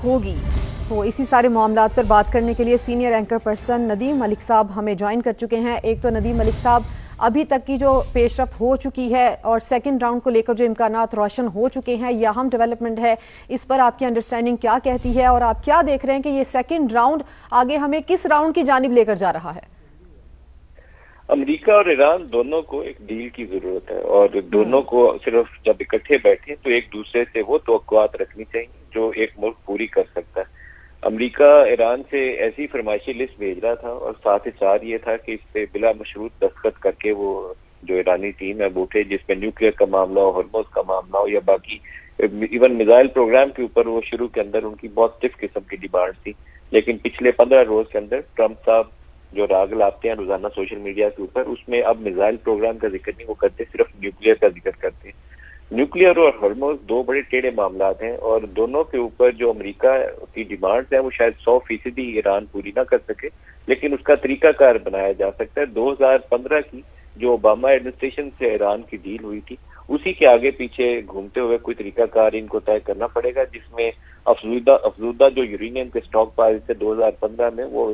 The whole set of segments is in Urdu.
ہوگی. تو اسی سارے معاملات پر بات کرنے کے لیے سینئر اینکر پرسن ندیم ملک صاحب ہمیں جوائن کر چکے ہیں. ایک تو ندیم ملک صاحب، ابھی تک کی جو پیش رفت ہو چکی ہے اور سیکنڈ راؤنڈ کو لے کر جو امکانات روشن ہو چکے ہیں، یہ اہم ڈیولپمنٹ ہے، اس پر آپ کی انڈرسٹینڈنگ کیا کہتی ہے اور آپ کیا دیکھ رہے ہیں کہ یہ سیکنڈ راؤنڈ آگے ہمیں کس راؤنڈ کی جانب لے کر جا رہا ہے؟ امریکہ اور ایران دونوں کو ایک ڈیل کی ضرورت ہے، اور دونوں کو صرف جب اکٹھے بیٹھے تو ایک دوسرے سے وہ توقعات رکھنی چاہیے جو ایک ملک پوری کر سکتا ہے. امریکہ ایران سے ایسی فرمائشی لسٹ بھیج رہا تھا اور ساتھ ہی ساتھ یہ تھا کہ اس پہ بلا مشروط دستخط کر کے وہ جو ایرانی ٹیم ہے وہ اٹھے، جس میں نیوکلیئر کا معاملہ ہو، ہرمز کا معاملہ ہو، یا باقی ایون میزائل پروگرام کے اوپر وہ شروع کے اندر ان کی بہت اسٹف قسم کی ڈیمانڈ تھی. لیکن پچھلے 15 روز کے اندر ٹرمپ صاحب جو راگ لاتے ہیں روزانہ سوشل میڈیا کے اوپر، اس میں اب میزائل پروگرام کا ذکر نہیں وہ کرتے، صرف نیوکلیئر کا ذکر کرتے ہیں. نیوکلیئر اور ہرمز دو بڑے ٹیڑھے معاملات ہیں، اور دونوں کے اوپر جو امریکہ کی ڈیمانڈز ہیں وہ شاید 100% ایران پوری نہ کر سکے، لیکن اس کا طریقہ کار بنایا جا سکتا ہے. 2015 کی جو اوباما ایڈمنسٹریشن سے ایران کی ڈیل ہوئی تھی، اسی کے آگے پیچھے گھومتے ہوئے کوئی طریقہ کار ان کو طے کرنا پڑے گا، جس میں افزودہ جو یورینیم کے اسٹاک پائل تھے 2015 میں، وہ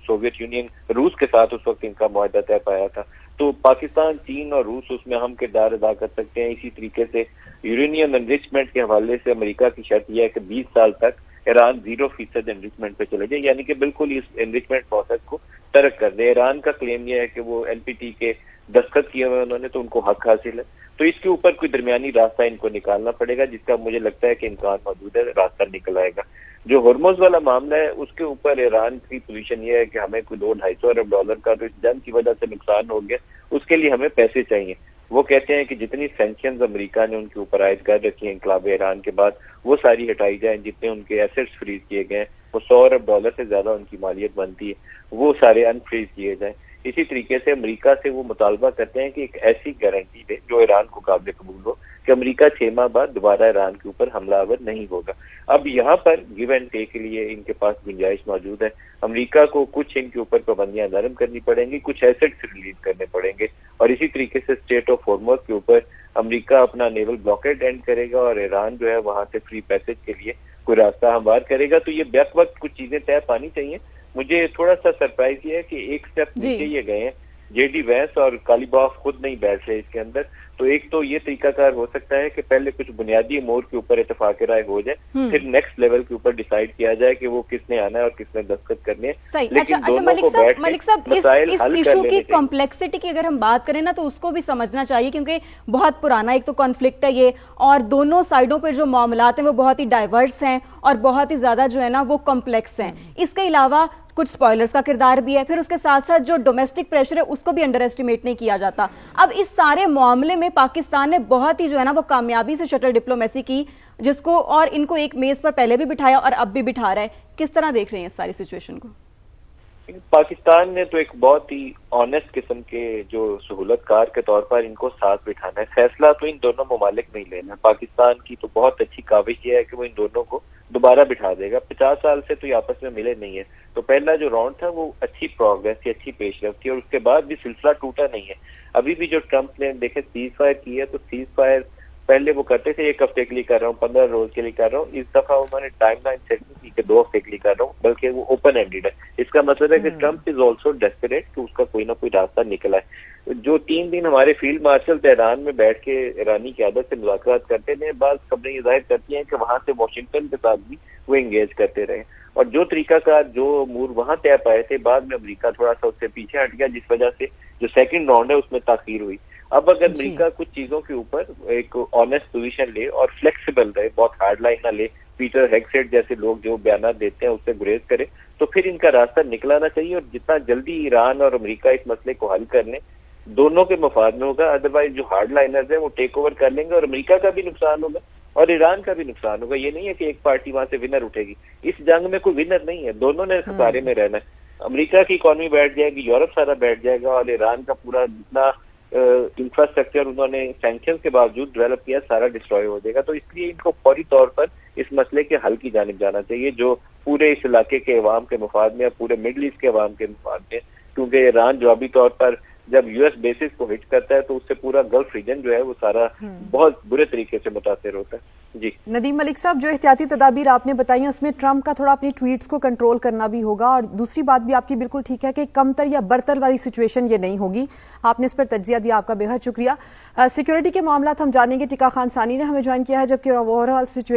سوویت یونین روس کے ساتھ اس وقت ان کا معاہدہ طے پایا تھا. تو پاکستان، چین اور روس اس میں اہم کردار ادا کر سکتے ہیں. اسی طریقے سے یورینیم انریچمنٹ کے حوالے سے امریکہ کی شرط یہ ہے کہ 20 سال تک ایران 0% انریچمنٹ پہ چلے جائے، یعنی کہ بالکل اس انریچمنٹ پروسیس کو ترک کر دے. ایران کا کلیم یہ ہے کہ وہ NPT کے دستخط کیے ہوئے انہوں نے، تو ان کو حق حاصل ہے. تو اس کے اوپر کوئی درمیانی راستہ ان کو نکالنا پڑے گا، جس کا مجھے لگتا ہے کہ امکان موجود ہے، راستہ نکل آئے گا. جو ہرمز والا معاملہ ہے اس کے اوپر ایران کی پوزیشن یہ ہے کہ ہمیں کوئی $200-250 ارب کا تو اس جنگ کی وجہ سے نقصان ہو گیا، اس کے لیے ہمیں پیسے چاہیے. وہ کہتے ہیں کہ جتنی سینکشنز امریکہ نے ان کے اوپر عائد کر رکھی ہیں انقلاب ایران کے بعد، وہ ساری ہٹائی جائیں. جتنے ان کے ایسٹس فریز کیے گئے ہیں، وہ $100 ارب سے زیادہ ان کی مالیت بنتی ہے، وہ سارے ان فریز کیے جائیں. اسی طریقے سے امریکہ سے وہ مطالبہ کرتے ہیں کہ ایک ایسی گارنٹی دے جو ایران کو قابل قبول ہو کہ امریکہ 6 ماہ بعد دوبارہ ایران کے اوپر حملہ آور نہیں ہوگا. اب یہاں پر گیو اینڈ ٹیک کے لیے ان کے پاس گنجائش موجود ہے. امریکہ کو کچھ ان کے اوپر پابندیاں نرم کرنی پڑیں گی، کچھ ایسٹس ریلیز کرنے پڑیں گے، اور اسی طریقے سے اسٹیٹ آف ہرمز کے اوپر امریکہ اپنا نیول بلاکیڈ اینڈ کرے گا، اور ایران جو ہے وہاں سے فری پیسج کے لیے کوئی راستہ ہموار کرے گا. تو یہ بیک وقت کچھ چیزیں طے پانی چاہیے. مجھے تھوڑا سا سرپرائز یہ ہے کہ ایک سٹیپ نیچے یہ گئے ہیں، JD وینس اور کالیباف خود نہیں بیٹھ رہے اس کے اندر. تو ایک تو یہ طریقہ کار ہو سکتا ہے کہ پہلے کچھ بنیادی امور کے اوپر اتفاق رائے ہو جائے، پھر نیکسٹ لیول کے اوپر ڈیسائیڈ کیا جائے کہ وہ کس نے آنا ہے اور کس نے دستخط کرنے ہیں. لیکن ملک صاحب اس ایشو کی کمپلیکسٹی کی اگر ہم بات کریں نا تو اس کو بھی سمجھنا چاہیے، کیونکہ بہت پرانا ایک تو کانفلکٹ ہے یہ، اور دونوں سائڈوں پہ جو معاملات ہیں وہ بہت ہی ڈائیورس ہیں اور بہت ہی زیادہ جو ہے نا وہ کمپلیکس ہیں. اس کے علاوہ کچھ سپوائلرز کا کردار بھی ہے، پھر اس کے ساتھ ساتھ جو ڈومیسٹک پریشر ہے اس کو بھی انڈر ایسٹیمیٹ نہیں کیا جاتا. اب اس سارے معاملے میں پاکستان نے بہت ہی جو ہے نا وہ کامیابی سے شٹل ڈپلومیسی کی، جس کو اور ان کو ایک میز پر پہلے بھی بٹھایا اور اب بھی بٹھا رہا ہے. کس طرح دیکھ رہے ہیں اس ساری سچویشن کو؟ پاکستان نے تو ایک بہت ہی آنیسٹ قسم کے جو سہولت کار کے طور پر ان کو ساتھ بٹھانا ہے. فیصلہ تو ان دونوں ممالک نہیں لینا. پاکستان کی تو بہت اچھی کاوش یہ ہے کہ وہ ان دونوں کو دوبارہ بٹھا دے گا. 50 سال سے تو یہ آپس میں ملے نہیں ہے. تو پہلا جو راؤنڈ تھا وہ اچھی پروگریس تھی، اچھی پیش رفت تھی، اور اس کے بعد بھی سلسلہ ٹوٹا نہیں ہے. ابھی بھی جو ٹرمپ نے دیکھے سیز فائر کی ہے، تو سیز فائر پہلے وہ کرتے تھے 1 ہفتے کے لیے کر رہا ہوں، 15 روز کے لیے کر رہا ہوں. اس دفعہ انہوں نے ٹائم لائن سیٹ نہیں کی کہ 2 ہفتے کے لیے کر رہا ہوں، بلکہ وہ اوپن اینڈیڈ ہے. اس کا مطلب ہے کہ ٹرمپ از آلسو ڈیسپریٹ کہ اس کا کوئی نہ کوئی راستہ نکلا ہے. جو 3 دن ہمارے فیلڈ مارشل تہران میں بیٹھ کے ایرانی قیادت سے مذاکرات کرتے تھے، بعض خبریں یہ ظاہر کرتی ہیں کہ وہاں سے واشنگٹن کے ساتھ بھی وہ انگیج کرتے رہے، اور جو طریقہ کار جو امور وہاں طے پائے تھے بعد میں امریکہ تھوڑا سا اس سے پیچھے ہٹ گیا، جس وجہ سے جو سیکنڈ راؤنڈ ہے اس میں تاخیر ہوئی. اب اگر امریکہ کچھ چیزوں کے اوپر ایک آنیسٹ پوزیشن لے اور فلیکسیبل رہے، بہت ہارڈ لائن نہ لے، پیٹر ہیگسیٹ جیسے لوگ جو بیانات دیتے ہیں اس سے گریز کرے، تو پھر ان کا راستہ نکلانا چاہیے. اور جتنا جلدی ایران اور امریکہ اس مسئلے کو حل کر لیں دونوں کے مفاد میں ہوگا. ادروائز جو ہارڈ لائنرز ہیں وہ ٹیک اوور کر لیں گے، اور امریکہ کا بھی نقصان ہوگا اور ایران کا بھی نقصان ہوگا. یہ نہیں ہے کہ ایک پارٹی وہاں سے ونر اٹھے گی. اس جنگ میں کوئی ونر نہیں ہے، دونوں نے خسارے میں رہنا ہے. امریکہ کی اکانومی بیٹھ جائے گی، یورپ سارا بیٹھ جائے گا، اور ایران کا پورا جتنا انفراسٹرکچر انہوں نے سینکشن کے باوجود ڈیولپ کیا سارا ڈسٹروائے ہو جائے گا. تو اس لیے ان کو فوری طور پر اس مسئلے کے حل کی جانب جانا چاہیے، جو پورے اس علاقے کے عوام کے مفاد میں، پورے مڈل ایسٹ کے عوام کے مفاد میں. کیونکہ ایران جوابی طور پر جب US بیسز کو ہٹ کرتا ہے تو اس سے پورا گلف ریجن جو ہے وہ سارا بہت برے طریقے سے متاثر ہوتا ہے. جی ندیم ملک صاحب، جو احتیاطی تدابیر آپ نے بتائی ہیں اس میں ٹرمپ کا تھوڑا اپنی ٹویٹس کو کنٹرول کرنا بھی ہوگا، اور دوسری بات بھی آپ کی بالکل ٹھیک ہے کہ کمتر یا برتر والی سچویشن یہ نہیں ہوگی. آپ نے اس پر تجزیہ دیا، آپ کا بے حد شکریہ. سیکورٹی کے معاملات ہم جانیں گے. ٹکا خان ثانی نے ہمیں جوائن کیا ہے، جبکہ اوور آل سچویشن